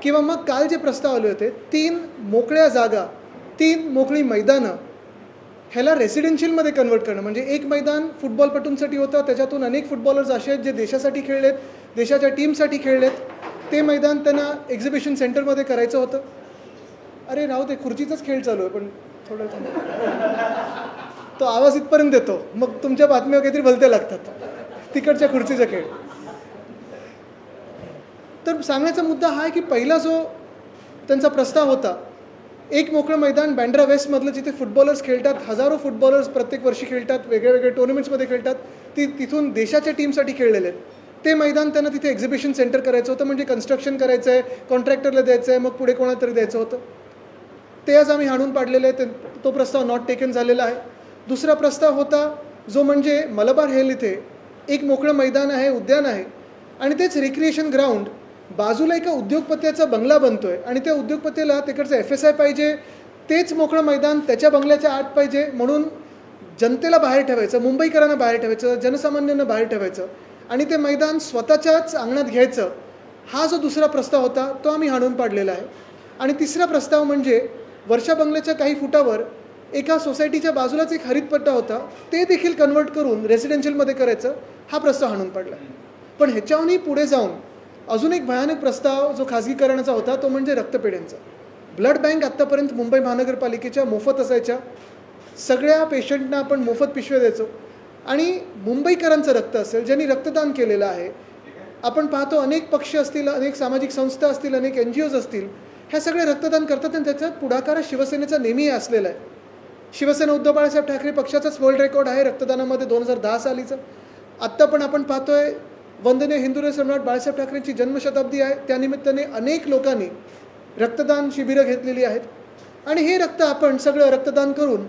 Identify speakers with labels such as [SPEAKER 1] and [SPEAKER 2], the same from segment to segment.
[SPEAKER 1] किंवा मग काल जे प्रस्ताव आले होते 3 मोकळ्या जागा, 3 मोकळी मैदानं ह्याला रेसिडेन्शियलमध्ये कन्वर्ट करणं. म्हणजे एक मैदान फुटबॉलपटूंसाठी होतं, त्याच्यातून अनेक फुटबॉलर्स असे आहेत जे देशासाठी खेळलेत, देशाच्या टीमसाठी खेळलेत. ते मैदान त्यांना एक्झिबिशन सेंटरमध्ये करायचं होतं. अरे राहू ते, खुर्चीचाच खेळ चालू आहे, पण थोडं तो आवाज इथपर्यंत येतो, मग तुमच्या बातम्या काहीतरी भलत्या लागतात, तिकडच्या खुर्चीचा खेळ. तर सांगण्याचा मुद्दा हा आहे की पहिला जो त्यांचा प्रस्ताव होता, एक मोकळं मैदान बँड्रा वेस्टमधलं जिथे फुटबॉलर्स खेळतात, हजारो फुटबॉलर्स प्रत्येक वर्षी खेळतात, वेगळ्या वेगळ्या टुर्नामेंट्समध्ये खेळतात, तिथून देशाच्या टीमसाठी खेळलेले आहेत. ते मैदान त्यांना तिथे एक्झिबिशन सेंटर करायचं होतं. म्हणजे कन्स्ट्रक्शन करायचं आहे, कॉन्ट्रॅक्टरला द्यायचं आहे, मग पुढे कोणाला तरी द्यायचं होतं. ते आज आम्ही हाणून पाडलेले आहे. तो प्रस्ताव नॉट टेकन झालेला आहे. दुसरा प्रस्ताव होता जो म्हणजे मलबार हिल इथे एक मोकळं मैदान आहे, उद्यान आहे, आणि तेच रिक्रिएशन ग्राउंड बाजूला एका उद्योगपत्याचा बंगला बनतोय आणि त्या उद्योगपतीला तिकडचं FSI पाहिजे, तेच मोकळं मैदान त्याच्या बंगल्याच्या आत पाहिजे, म्हणून जनतेला बाहेर ठेवायचं, मुंबईकरांना बाहेर ठेवायचं, जनसामान्यांना बाहेर ठेवायचं आणि ते मैदान स्वतःच्याच अंगणात घ्यायचं. हा जो दुसरा प्रस्ताव होता तो आम्ही हाणून पाडलेला आहे. आणि तिसरा प्रस्ताव म्हणजे वर्षा बंगल्याच्या काही फुटावर एका सोसायटीच्या बाजूलाच एक हरितपट्टा होता, ते देखील कन्वर्ट करून रेसिडेन्शियलमध्ये करायचं. हा प्रस्ताव हाणून पाडला. पण ह्याच्याहूनही पुढे जाऊन अजून एक भयानक प्रस्ताव जो खाजगीकरणाचा होता तो म्हणजे रक्तपेढ्यांचा. ब्लड बँक आत्तापर्यंत मुंबई महानगरपालिकेच्या मोफत असायच्या. सगळ्या पेशंटना आपण मोफत पिशव्या द्यायचो आणि मुंबईकरांचं रक्त असेल, ज्यांनी रक्तदान केलेलं आहे. आपण पाहतो अनेक पक्ष असतील, अनेक सामाजिक संस्था असतील, अनेक NGOs असतील, ह्या सगळे रक्तदान करतात आणि त्याच्यात पुढाकार शिवसेनेचा नेहमी असलेला आहे. शिवसेना उद्धव बाळासाहेब ठाकरे पक्षाचाच वर्ल्ड रेकॉर्ड आहे रक्तदानामध्ये 2010 सालीचं. आत्ता पण आपण पाहतोय वंदनीय हिंदुराव सम्राट बाळासाहेब ठाकरेंची जन्मशताब्दी आहे, त्यानिमित्ताने अनेक लोकांनी रक्तदान शिबिरं घेतलेली आहेत. आणि हे रक्त आपण सगळं रक्तदान करून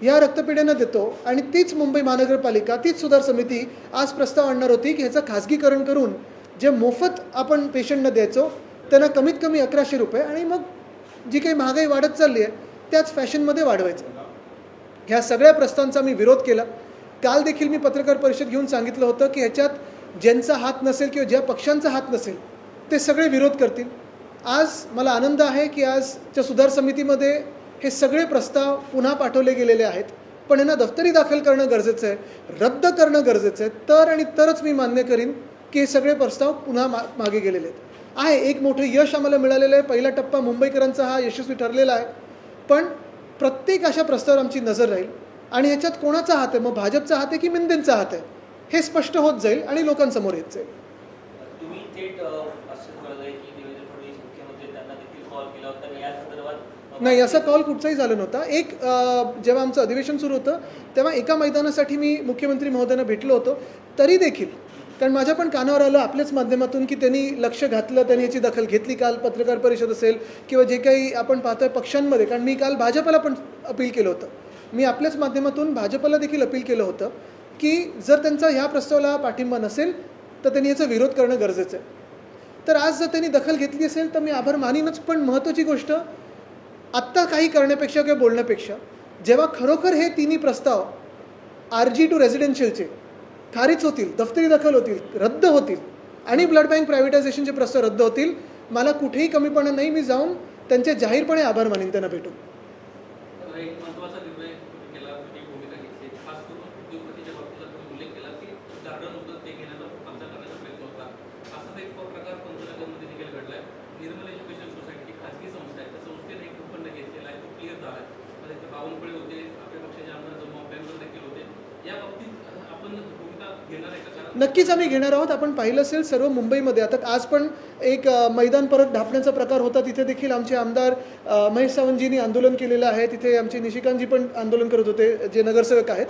[SPEAKER 1] या रक्तपेढ्यांना देतो. आणि तीच मुंबई महानगरपालिका, तीच सुधार समिती आज प्रस्ताव आणणार होती की ह्याचं खाजगीकरण करून जे मोफत आपण पेशंटना द्यायचो त्यांना कमीत कमी 1100 रुपये आणि मग जी काही महागाई वाढत चालली आहे त्याच फॅशनमध्ये वाढवायचं. ह्या सगळ्या प्रस्तावांचा मी विरोध केला. काल देखील मी पत्रकार परिषद घेऊन सांगितलं होतं की ह्याच्यात ज्यांचा हात नसेल किंवा ज्या पक्षांचा हात नसेल ते सगळे विरोध करतील. आज मला आनंद आहे की आजच्या सुधार समितीमध्ये हे सगळे प्रस्ताव पुन्हा पाठवले गेलेले आहेत. पण यांना दफ्तरी दाखल करणं गरजेचं आहे, रद्द करणं गरजेचं आहे. तर आणि तरच मी मान्य करीन की हे सगळे प्रस्ताव पुन्हा मागे गेलेले आहेत. एक मोठं यश आम्हाला मिळालेलं आहे. पहिला टप्पा मुंबईकरांचा हा यशस्वी ठरलेला आहे. पण प्रत्येक अशा प्रस्तावावर आमची नजर राहील आणि ह्याच्यात कोणाचा हात आहे, मग भाजपचा हात आहे की मिंदेंचा हात आहे, हे स्पष्ट होत जाईल आणि लोकांसमोर येत जाईल.
[SPEAKER 2] तुम्ही थेट असं कळलंय की देवेंद्र फडणवीस मुख्यमंत्री त्यांना देखील कॉल केला होता आणि या संदर्भात
[SPEAKER 1] नाही, असा कॉल कुठचाही झाला नव्हता. जेव्हा आमचं अधिवेशन सुरू होतं तेव्हा एका मैदानासाठी मी मुख्यमंत्री महोदयांना भेटलो होतो. तरी देखील कारण माझ्या पण कानावर आलं आपल्याच माध्यमातून की त्यांनी लक्ष घातलं, त्यांनी याची दखल घेतली. काल पत्रकार परिषद असेल किंवा जे काही आपण पाहतोय पक्षांमध्ये, कारण मी काल भाजपला पण अपील केलं होतं, मी आपल्याच माध्यमातून भाजपला देखील अपील केलं होतं की जर त्यांचा ह्या प्रस्तावाला पाठिंबा नसेल तर त्यांनी याचा विरोध करणं गरजेचं आहे. तर आज जर त्यांनी दखल घेतली असेल तर मी आभार मानीनच. पण महत्त्वाची गोष्ट आत्ता काही करण्यापेक्षा किंवा बोलण्यापेक्षा जेव्हा खरोखर हे तिन्ही प्रस्ताव RG टू रेसिडेन्शियलचे खारिज होतील, दफ्तरी दखल होतील, रद्द होतील आणि ब्लड बँक प्रायव्हेटायझेशनचे प्रस्ताव रद्द होतील, मला कुठेही कमीपणा नाही. मी जाऊन त्यांचे जाहीरपणे आभार मानीन त्यांना भेटून. नक्कीच आम्ही घेणार आहोत. आपण पाहिलं असेल सर्व मुंबईमध्ये आता आज पण एक मैदान परत ढापण्याचा प्रकार होता, तिथे देखील आमचे आमदार महेश सावंतजींनी आंदोलन केलेलं आहे. तिथे आमचे निशिकांतजी पण आंदोलन करत होते, जे नगरसेवक आहेत.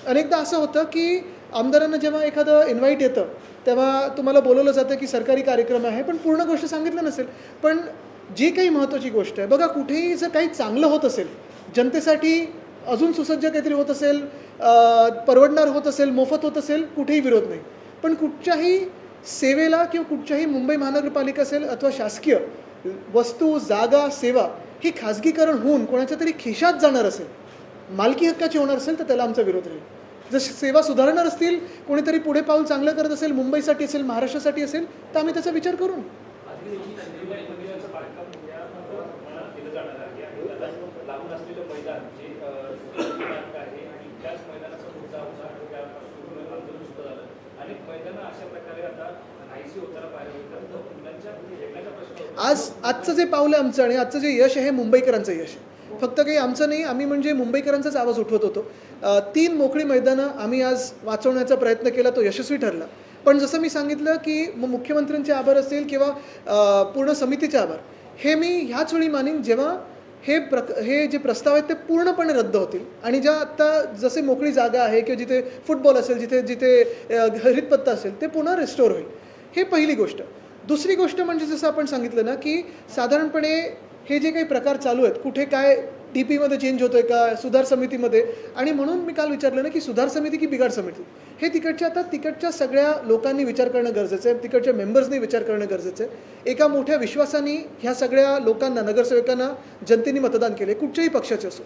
[SPEAKER 1] अनेकदा असं होतं की आमदारांना जेव्हा एखादं इन्व्हाइट येतं तेव्हा तुम्हाला बोलवलं जातं की सरकारी कार्यक्रम आहे, पण पूर्ण गोष्ट सांगितलं नसेल. पण जी काही महत्त्वाची गोष्ट आहे बघा, कुठेही जर काही चांगलं होत असेल, जनतेसाठी अजून सुसज्ज काहीतरी होत असेल, परवडणार होत असेल, मोफत होत असेल, कुठेही विरोध नाही. पण कुठच्याही सेवेला किंवा कुठच्याही मुंबई महानगरपालिका असेल अथवा शासकीय वस्तू, जागा, सेवा ही खाजगीकरण होऊन कोणाच्या तरी खिशात जाणार असेल, मालकी हक्काची होणार असेल तर त्याला आमचा विरोध राहील. जर सेवा सुधारणार असतील, कोणीतरी पुढे पाऊल चांगलं करत असेल, मुंबईसाठी असेल, महाराष्ट्रासाठी असेल, तर आम्ही त्याचा विचार करू.
[SPEAKER 3] मैदानं अशा प्रकारे आता नाहीशी होताना पाहायला मिळतात, तर मुलांच्या खेळण्याचा प्रश्न होतो.
[SPEAKER 1] आजचं जे पावलं आमचं आणि आजचं जे यश आहे मुंबईकरांचं यश आहे. फक्त काही आमचं नाही, आम्ही म्हणजे मुंबईकरांचाच आवाज उठवत होतो. 3 मोकळी मैदानं आम्ही आज वाचवण्याचा प्रयत्न केला, तो यशस्वी ठरला. पण जसं मी सांगितलं की मग मुख्यमंत्र्यांचे आभार असतील किंवा पूर्ण समितीचे आभार, हे मी ह्याच वेळी मानीन जेव्हा हे जे प्रस्ताव आहेत ते पूर्णपणे रद्द होतील आणि ज्या आत्ता जसे मोकळी जागा आहे किंवा जिथे फुटबॉल असेल, जिथे जिथे हरितपत्ता असेल, ते पुन्हा रिस्टोर होईल. हे पहिली गोष्ट. दुसरी गोष्ट म्हणजे जसं आपण सांगितलं ना की साधारणपणे हे जे काही प्रकार चालू आहेत, कुठे काय DPमध्ये चेंज होतोय का, सुधार समितीमध्ये, आणि म्हणून मी काल विचारलं ना की सुधार समिती की बिघाड समिती, हे तिकडच्या सगळ्या लोकांनी विचार करणं गरजेचं आहे, तिकडच्या मेंबर्सनी विचार करणं गरजेचं आहे. एका मोठ्या विश्वासाने ह्या सगळ्या लोकांना, नगरसेवकांना जनतेने मतदान केले, कुठच्याही पक्षाचे असो,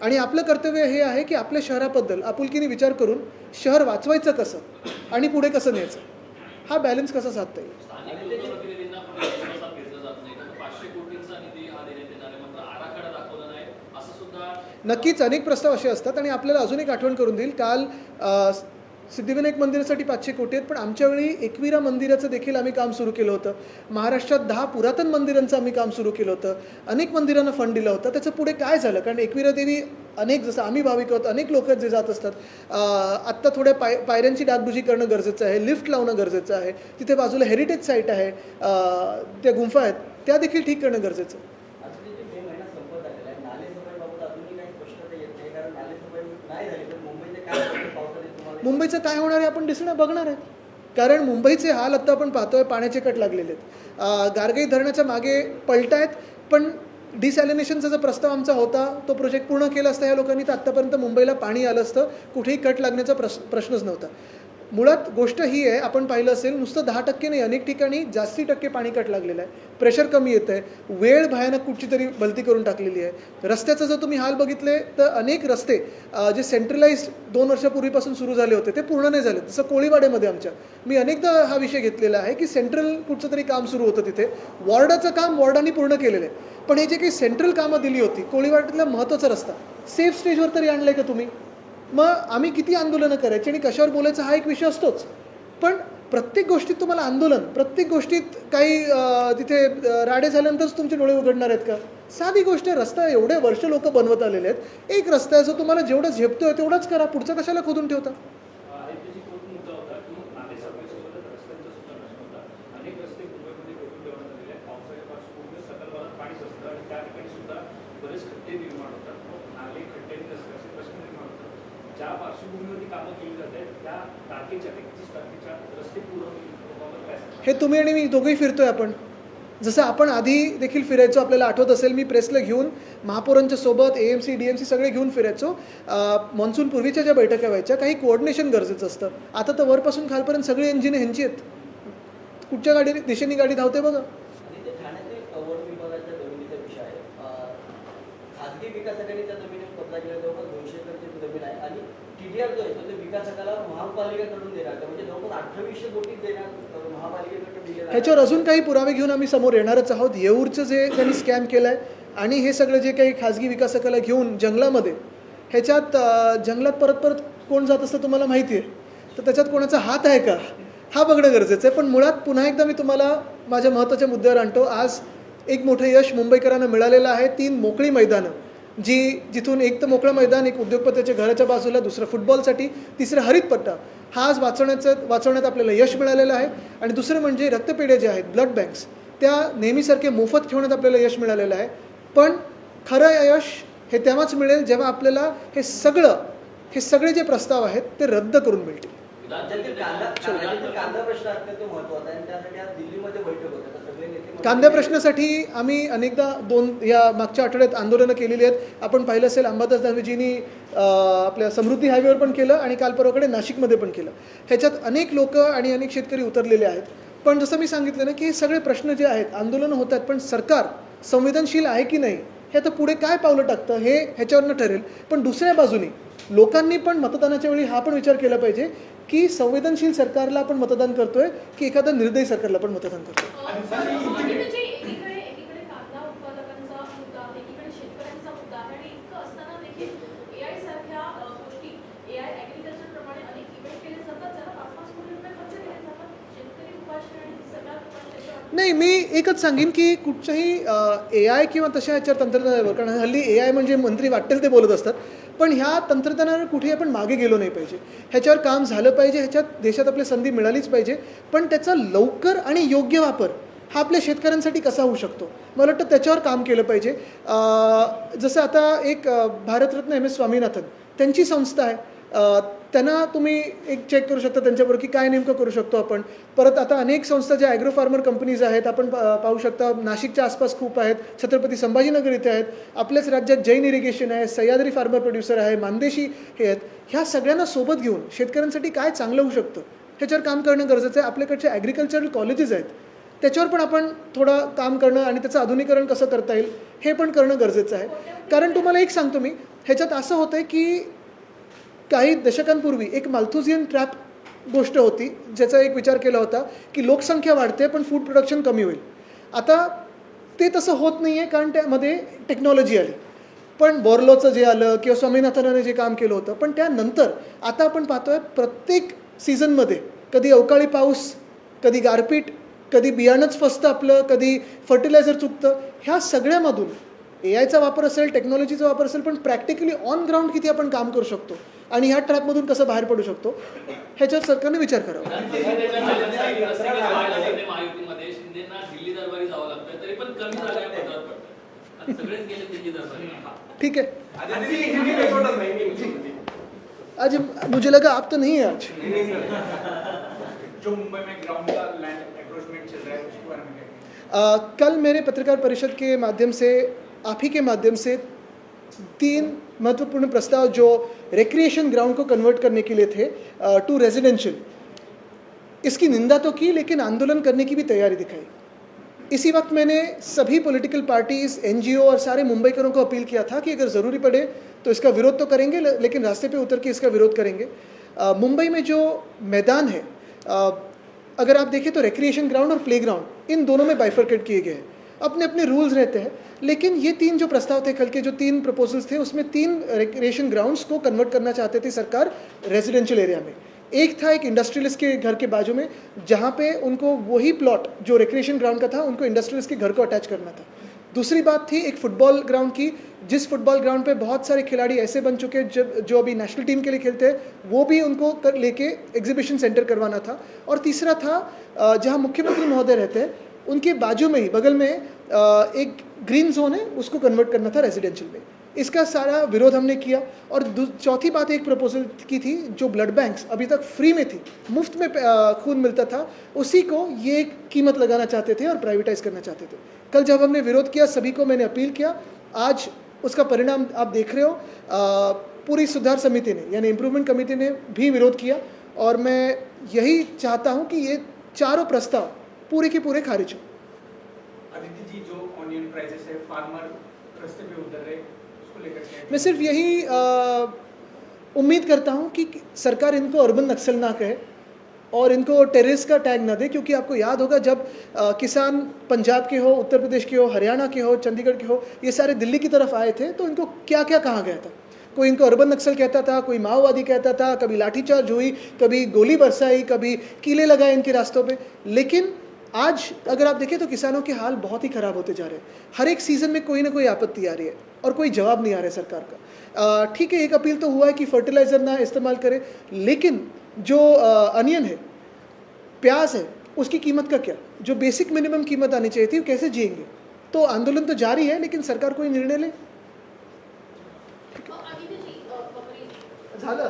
[SPEAKER 1] आणि आपलं कर्तव्य हे आहे की आपल्या शहराबद्दल आपुलकीने विचार करून शहर वाचवायचं कसं आणि पुढे कसं न्यायचं, हा बॅलन्स कसा साधता येईल.
[SPEAKER 4] स्थानिक लोकप्रतिनिधींना कुठे विश्वासात घेतलं जात नाही, कारण 500 कोटींचा निधी हा देण्यात येणार आहे, मात्र आराखडा दाखवला नाही असं सुद्धा.
[SPEAKER 1] नक्कीच अनेक प्रस्ताव असे असतात आणि आपल्याला अजून एक आठवण करून देईल. काल सिद्धिविनायक मंदिरासाठी 500 कोटी आहेत, पण आमच्या वेळी एकविरा मंदिराचं देखील आम्ही काम सुरू केलं होतं. महाराष्ट्रात 10 पुरातन मंदिरांचं आम्ही काम सुरू केलं होतं. अनेक मंदिरांना फंड दिला होता. त्याचं पुढे काय झालं, कारण एकविरा देवी अनेक, जसं आम्ही भाविक आहोत, अनेक लोक जे जात असतात. आत्ता थोड्या पायऱ्यांची डागडुजी करणं गरजेचं आहे, लिफ्ट लावणं गरजेचं आहे, तिथे बाजूला हेरिटेज साईट आहे, त्या गुंफा आहेत, त्या देखील ठीक करणं गरजेचं आहे. मुंबईचं काय होणार आहे आपण दिसणं बघणार आहेत, कारण मुंबईचे हाल आत्ता आपण पाहतोय, पाण्याचे कट लागलेले आहेत. गारगई धरणाच्या मागे पलटायत, पण डिसॅलिनेशनचा जो प्रस्ताव आमचा होता तो प्रोजेक्ट पूर्ण केला असता या लोकांनी, तर आत्तापर्यंत मुंबईला पाणी आलं असतं, कुठेही कट लागण्याचा प्रश्नच नव्हता. मुळात गोष्ट ही आहे, आपण पाहिलं असेल, नुसतं 10% नाही, अनेक ठिकाणी जास्ती टक्के पाणी कट लागलेलं आहे, प्रेशर कमी येतं आहे, वेळ भयानक कुठची तरी भलती करून टाकलेली आहे. रस्त्याचा जर तुम्ही हाल बघितले तर अनेक रस्ते जे सेंट्रलाइज्ड 2 वर्षापूर्वीपासून सुरू झाले होते ते पूर्ण नाही झाले. जसं कोळीवाड्यामध्ये आमच्या, मी अनेकदा हा विषय घेतलेला आहे की सेंट्रल कुठचं तरी काम सुरू होतं, तिथे वॉर्डाचं काम वॉर्डांनी पूर्ण केलेलं आहे, पण हे जे काही सेंट्रल कामं दिली होती, कोळीवाड्यातला महत्त्वाचा रस्ता सेफ स्टेजवर तरी आणलं आहे का तुम्ही? मग आम्ही किती आंदोलनं करायची आणि कशावर बोलायचं हा एक विषय असतोच, पण प्रत्येक गोष्टीत तुम्हाला आंदोलन, प्रत्येक गोष्टीत काही तिथे राडे झाल्यानंतरच तुमचे डोळे उघडणार आहेत का? साधी गोष्ट आहे, रस्ता एवढे वर्ष लोक बनवत आलेले आहेत, एक रस्ता आहे जो तुम्हाला जेवढं झेपतोय तेवढंच करा, पुढचा कशाला खोदून ठेवता?
[SPEAKER 3] त्याची तोच मुद्दा होता की नालेसफाईसोबतच रस्त्यांचा सुद्धा प्रश्न होता. अनेक रस्ते मुंबईमध्ये खोदून ठेवण्यात आलेले आहेत. पावसाळ्या पार्श्वभूमीवर सकल भागात पाणीच असतं आणि त्या ठिकाणी सुद्धा बरेच खड्डे निर्माण होतात. नाले, खड्डे आणि रस्ते असे प्रश्न निर्माण होतात. ज्या पार्श्वभूमीवरती कामं केली जात आहेत त्या तारखेच्या 31 तारखेच्या रस्ते पूर्ण होण्याबाबत काय सांगता?
[SPEAKER 1] हे तुम्ही आणि मी दोघंही फिरतोय आपण, जसं आपण आधी देखील फिरायचो, आपल्याला आठवत असेल, मी प्रेसला घेऊन महापौरांच्या सोबत AMC DMC सगळे घेऊन फिरायचो. मॉन्सून पूर्वीच्या ज्या बैठका व्हायच्या, काही कोऑर्डिनेशन गरजेचं असतं. आता तर वरपासून खालपर्यंत सगळी इंजिने ह्यांची आहेत, कुठच्या दिशेने गाडी धावते बघा.
[SPEAKER 5] आणि ते ठाण्यातील वन विभागाच्या जमिनीचा विषय आहे. खाजगी विकासकांनी त्या जमिनीवर कब्जा केला, जवळपास 200 एकरची जमीन आहे आणि TDR जो आहे तो ते विकासकाला महापालिकेकडून देणार, म्हणजे जवळपास 2800 कोटी देणार महापालिकेकडे दिले.
[SPEAKER 1] ह्याच्यावर अजून काही पुरावे घेऊन आम्ही समोर येणारच आहोत. येऊरचं जे त्यांनी स्कॅम केलं आहे आणि हे सगळं जे काही खाजगी विकासकाला घेऊन जंगलामध्ये, ह्याच्यात जंगलात परत परत कोण जात असतं तुम्हाला माहिती आहे, तर त्याच्यात कोणाचा हात आहे का हा बघणं गरजेचं आहे. पण मुळात पुन्हा एकदा मी तुम्हाला माझ्या महत्त्वाच्या मुद्द्यावर आणतो. आज एक मोठं यश मुंबईकरांना मिळालेलं आहे. 3 मोकळी मैदानं, जिथून एक तर मोकळं मैदान, एक उद्योगपतीच्या घराच्या बाजूला, दुसरं फुटबॉलसाठी, तिसरं हरितपट्टा, हा आज वाचवण्यात आपल्याला यश मिळालेलं आहे. आणि दुसरं म्हणजे रक्तपेढ्या ज्या आहेत, ब्लड बँक्स, त्या नेहमीसारखे मोफत ठेवण्यात आपल्याला यश मिळालेलं आहे. पण खरं यश हे तेव्हाच मिळेल जेव्हा आपल्याला हे सगळे जे प्रस्ताव आहेत ते रद्द करून मिळतील.
[SPEAKER 5] राज्यातील कांदा प्रश्न अत्यंत महत्त्वाचा आहे आणि त्यासाठी आज दिल्लीमध्ये बैठक होते. सगळे नेते
[SPEAKER 1] कांद्या प्रश्नासाठी आम्ही अनेकदा या मागच्या आठवड्यात आंदोलनं केलेली आहेत. आपण पाहिलं असेल, अंबादास दानवेजींनी आपल्या समृद्धी हायवेवर पण केलं आणि काल परवाकडे नाशिकमध्ये पण केलं. ह्याच्यात अनेक लोक आणि अनेक शेतकरी उतरलेले आहेत. पण जसं मी सांगितलं ना की हे सगळे प्रश्न जे आहेत, आंदोलनं होत आहेत, पण सरकार संवेदनशील आहे की नाही हे आता पुढे काय पावलं टाकतं हे ह्याच्यावरनं ठरेल. पण दुसऱ्या बाजूने लोकांनी पण मतदानाच्या वेळी हा पण विचार केला पाहिजे की संवेदनशील सरकारला आपण मतदान करतोय की एखाद्या निर्दयी सरकारला पण मतदान करतोय.
[SPEAKER 6] एकीकडे कांदा उत्पादकांचा मुद्दा, एकीकडे शेतकऱ्यांचा मुद्दा आहे आणि इतकं असताना देखील AI सारख्या गोष्टी, AI ॲग्रिकल्चर प्रमाणे अनेक इव्हेंट केले जातात ज्याला 5-5 कोटी रुपये खर्च केले जातात.
[SPEAKER 1] नाही, मी एकच सांगेन की कुठच्याही AI किंवा तशा ह्याच्यावर तंत्रज्ञानावर, कारण हल्ली AI म्हणजे मंत्री वाटेल ते बोलत असतात, पण ह्या तंत्रज्ञानावर कुठेही आपण मागे गेलो नाही पाहिजे. ह्याच्यावर काम झालं पाहिजे, ह्याच्यात देशात आपली संधी मिळालीच पाहिजे, पण त्याचा लवकर आणि योग्य वापर हा आपल्या शेतकऱ्यांसाठी कसा होऊ शकतो, मला वाटतं त्याच्यावर काम केलं पाहिजे. जसं आता एक भारतरत्न MS स्वामीनाथन त्यांची संस्था आहे, त्यांना तुम्ही एक चेक करू शकता त्यांच्याबरोबर की काय नेमकं करू शकतो आपण. परत आता अनेक संस्था ज्या ॲग्रो फार्मर कंपनीज आहेत, आपण पाहू शकता नाशिकच्या आसपास खूप आहेत, छत्रपती संभाजीनगर इथे आहेत, आपल्याच राज्यात जैन इरिगेशन आहे, सह्याद्री फार्मर प्रोड्युसर आहे, मानदेशी हे आहेत. ह्या सगळ्यांना सोबत घेऊन शेतकऱ्यांसाठी काय चांगलं होऊ शकतं ह्याच्यावर काम करणं गरजेचं आहे. आपल्याकडचे ॲग्रिकल्चरल कॉलेजेस आहेत, त्याच्यावर पण आपण थोडं काम करणं आणि त्याचं आधुनिकरण कसं करता येईल हे पण करणं गरजेचं आहे. कारण तुम्हाला एक सांगतो मी, ह्याच्यात असं होतं आहे की काही दशकांपूर्वी एक माल्थुझियन ट्रॅप गोष्ट होती, ज्याचा एक विचार केला होता की लोकसंख्या वाढते पण फूड प्रोडक्शन कमी होईल. आता ते तसं होत नाही आहे, कारण त्यामध्ये टेक्नॉलॉजी आली. पण बोर्लोचं जे आलं किंवा स्वामीनाथनाने जे काम केलं होतं, पण त्यानंतर आता आपण पाहतोय प्रत्येक सीझनमध्ये कधी अवकाळी पाऊस, कधी गारपीट, कधी बियाणंच फसतं आपलं, कधी फर्टिलायझर चुकतं. ह्या सगळ्यामधून AIचा वापर असेल, टेक्नॉलॉजीचा वापर असेल, पण प्रॅक्टिकली ऑन ग्राउंड किती आपण काम करू शकतो आणि ह्या ट्रॅपमधून कसं बाहेर पडू शकतो ह्याच्यावर सरकारने विचार करावा.
[SPEAKER 4] महायुतीमध्ये शिंदेना दिल्ली दरबारी जावं लागतं, तरी पण कमी जागा पत्रात पडतात. आता सगळेच गेले दिल्ली दरबारी.
[SPEAKER 1] ठीक है, आज मुझे लगा आप तो नहीं है आज.
[SPEAKER 3] जो मुंबई में ग्राउंड का लैंड एंक्रोचमेंट चल रहा है उसके बारे में क्या?
[SPEAKER 1] कल मेरे पत्रकार परिषद के माध्यम से, आप ही के माध्यम से 3 महत्वपूर्ण प्रस्ताव जो रिक्रिएशन ग्राउंड को कन्वर्ट करने के लिए थे टू रेजिडेंशियल, इसकी निंदा तो की लेकिन आंदोलन करने की भी तैयारी दिखाई. इसी वक्त मैंने सभी पॉलिटिकल पार्टीज़, NGO और सारे मुंबईकरों को अपील किया था कि अगर ज़रूरी पड़े तो इसका विरोध तो करेंगे, लेकिन रास्ते पे उतर के इसका विरोध करेंगे. मुंबई में जो मैदान है, अगर आप देखें तो रिक्रिएशन ग्राउंड और प्ले ग्राउंड इन दोनों में बाइफरकेट किए गए हैं. अपने अपने रूल्स रहते हैं, लेकिन ये 3 जो प्रस्ताव थे, कल के जो 3 प्रपोजल्स थे, उसमें 3 रिक्रिएशन ग्राउंड्स को कन्वर्ट करना चाहते थे सरकार रेजिडेंशियल एरिया में. एक था एक इंडस्ट्रियलिस्ट के घर के बाजू में, जहाँ पे उनको वही प्लॉट जो रिक्रिएशन ग्राउंड का था उनको इंडस्ट्रियलिस्ट के घर को अटैच करना था. दूसरी बात थी एक फुटबॉल ग्राउंड की, जिस फुटबॉल ग्राउंड पे बहुत सारे खिलाड़ी ऐसे बन चुके हैं जो अभी नेशनल टीम के लिए खेलते हैं, वो भी उनको लेके एग्जीबिशन सेंटर करवाना था. और तीसरा था जहाँ मुख्यमंत्री महोदय रहते हैं उनके बाजू में ही बगल में एक ग्रीन जोन है, उसको कन्वर्ट करना था रेजिडेंशियल में. इसका सारा विरोध हमने किया. और चौथी बात एक प्रपोजल की थी, जो ब्लड बैंक्स अभी तक फ्री में थी, मुफ्त में खून मिलता था, उसी को ये कीमत लगाना चाहते थे और प्राइवेटाइज करना चाहते थे. कल जब हमने विरोध किया, सभी को मैंने अपील किया, आज उसका परिणाम आप देख रहे हो. पूरी सुधार समिति ने यानी इम्प्रूवमेंट कमेटी ने भी विरोध किया, और मैं यही चाहता हूँ कि ये चारों प्रस्ताव पूरे के पूरे खारिज हो.
[SPEAKER 3] अदिति जी, जो ऑनियन प्राइसेस है, फार्मर रास्ते पे उतर रहे, उसको लेकर क्या?
[SPEAKER 1] मैं सिर्फ यही उम्मीद करता हूँ कि सरकार इनको अर्बन नक्सल ना कहे और इनको टेररिस्ट का टैग ना दे, क्योंकि आपको याद होगा जब किसान पंजाब के हो, उत्तर प्रदेश के हो, हरियाणा के हो, चंडीगढ़ के हो, ये सारे दिल्ली की तरफ आए थे, तो इनको क्या क्या कहा गया था. कोई इनको अर्बन नक्सल कहता था, कोई माओवादी कहता था, कभी लाठीचार्ज हुई, कभी गोली बरसाई, कभी कीले लगाए इनके रास्तों पे. लेकिन आज अगर आप देखें तो किसानों के हाल बहुत ही ख़राब होते जा रहे हैं. हर एक सीज़न में कोई ना कोई आपत्ति आ रही है और कोई जवाब नहीं आ रहा है सरकार का. ठीक है, एक अपील तो हुआ है कि फर्टिलाइज़र ना इस्तेमाल करें, लेकिन जो अनियन है, प्याज है, उसकी कीमत का क्या? जो बेसिक मिनिमम कीमत आनी चाहिए थी, वो कैसे जिएंगे? तो आंदोलन तो जारी है, लेकिन सरकार कोई निर्णय ले.
[SPEAKER 6] आदित्यजी,
[SPEAKER 1] झालं.